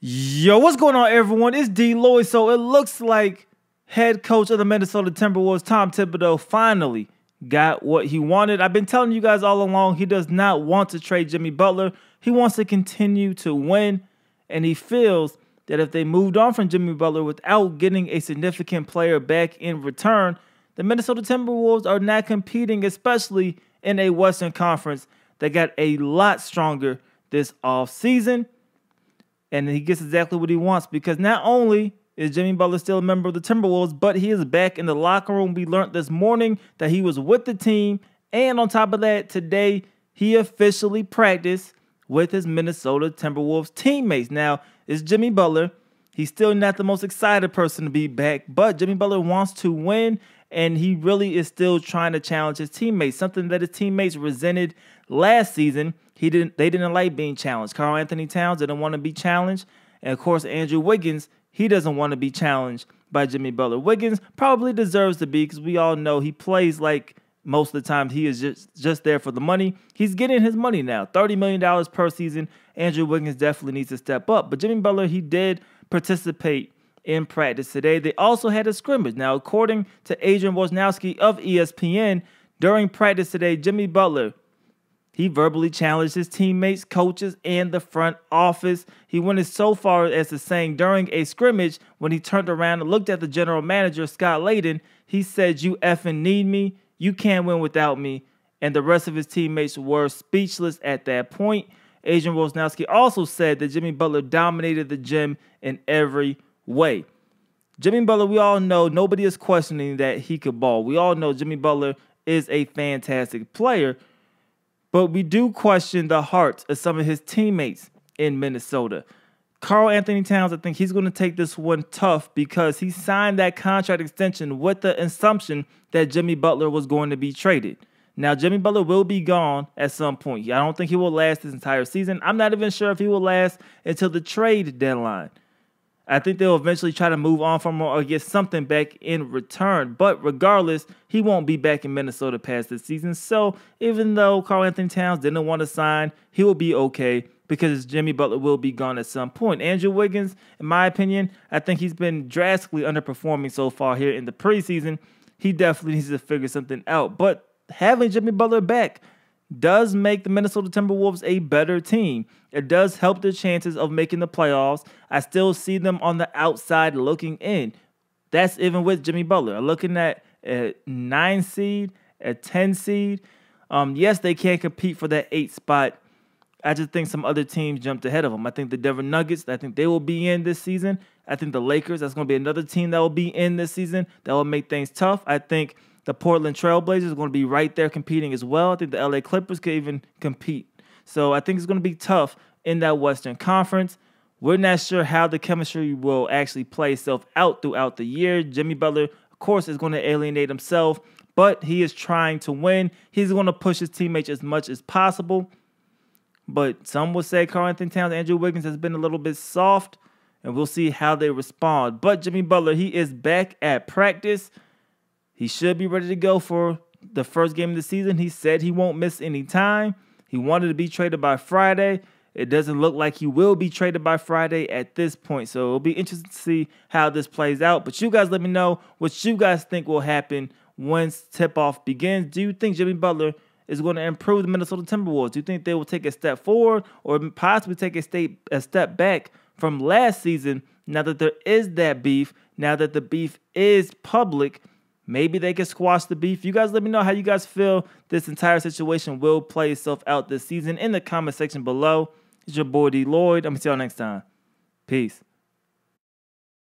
Yo, what's going on, everyone? It's DLloyd. So it looks like head coach of the Minnesota Timberwolves, Tom Thibodeau, finally got what he wanted. I've been telling you guys all along, he does not want to trade Jimmy Butler. He wants to continue to win, and he feels that if they moved on from Jimmy Butler without getting a significant player back in return, the Minnesota Timberwolves are not competing, especially in a Western Conference that got a lot stronger this offseason. And he gets exactly what he wants, because not only is Jimmy Butler still a member of the Timberwolves, but he is back in the locker room. We learned this morning that he was with the team. And on top of that, today he officially practiced with his Minnesota Timberwolves teammates. Now, it's Jimmy Butler. He's still not the most excited person to be back, but Jimmy Butler wants to win, and he really is still trying to challenge his teammates, something that his teammates resented last season. They didn't like being challenged. Karl-Anthony Towns didn't want to be challenged. And, of course, Andrew Wiggins, he doesn't want to be challenged by Jimmy Butler. Wiggins probably deserves to be, because we all know he plays like most of the time he is just there for the money. He's getting his money now, $30 million per season. Andrew Wiggins definitely needs to step up. But Jimmy Butler, he did participate in practice today. They also had a scrimmage. Now, according to Adrian Wojnarowski of ESPN, during practice today, Jimmy Butler, he verbally challenged his teammates, coaches, and the front office. He went as so far as to saying during a scrimmage, when he turned around and looked at the general manager, Scott Layden, he said, "You effing need me. You can't win without me." And the rest of his teammates were speechless at that point. Adrian Wojnarowski also said that Jimmy Butler dominated the gym in every way. Jimmy Butler, we all know, nobody is questioning that he could ball. We all know Jimmy Butler is a fantastic player. But we do question the hearts of some of his teammates in Minnesota. Karl-Anthony Towns, I think he's going to take this one tough, because he signed that contract extension with the assumption that Jimmy Butler was going to be traded. Now, Jimmy Butler will be gone at some point. I don't think he will last this entire season. I'm not even sure if he will last until the trade deadline. I think they'll eventually try to move on from him or get something back in return. But regardless, he won't be back in Minnesota past this season. So even though Karl-Anthony Towns didn't want to sign, he will be okay, because Jimmy Butler will be gone at some point. Andrew Wiggins, in my opinion, I think he's been drastically underperforming so far here in the preseason. He definitely needs to figure something out. But having Jimmy Butler back does make the Minnesota Timberwolves a better team. It does help their chances of making the playoffs. I still see them on the outside looking in. That's even with Jimmy Butler. Looking at a 9 seed, a 10 seed. Yes, they can't compete for that 8 spot. I just think some other teams jumped ahead of them. I think the Denver Nuggets, I think they will be in this season. I think the Lakers, that's going to be another team that will be in this season. That will make things tough. I think the Portland Trail Blazers are going to be right there competing as well. I think the LA Clippers could even compete. So I think it's going to be tough in that Western Conference. We're not sure how the chemistry will actually play itself out throughout the year. Jimmy Butler, of course, is going to alienate himself, but he is trying to win. He's going to push his teammates as much as possible. But some will say Karl-Anthony Towns, Andrew Wiggins has been a little bit soft, and we'll see how they respond. But Jimmy Butler, he is back at practice. He should be ready to go for the first game of the season. He said he won't miss any time. He wanted to be traded by Friday. It doesn't look like he will be traded by Friday at this point. So it'll be interesting to see how this plays out. But you guys let me know what you guys think will happen once tip-off begins. Do you think Jimmy Butler is going to improve the Minnesota Timberwolves? Do you think they will take a step forward or possibly take a step back from last season now that there is that beef, now that the beef is public? Maybe they can squash the beef. You guys let me know how you guys feel this entire situation will play itself out this season in the comment section below. It's your boy DLloyd. I'm going to see y'all next time. Peace.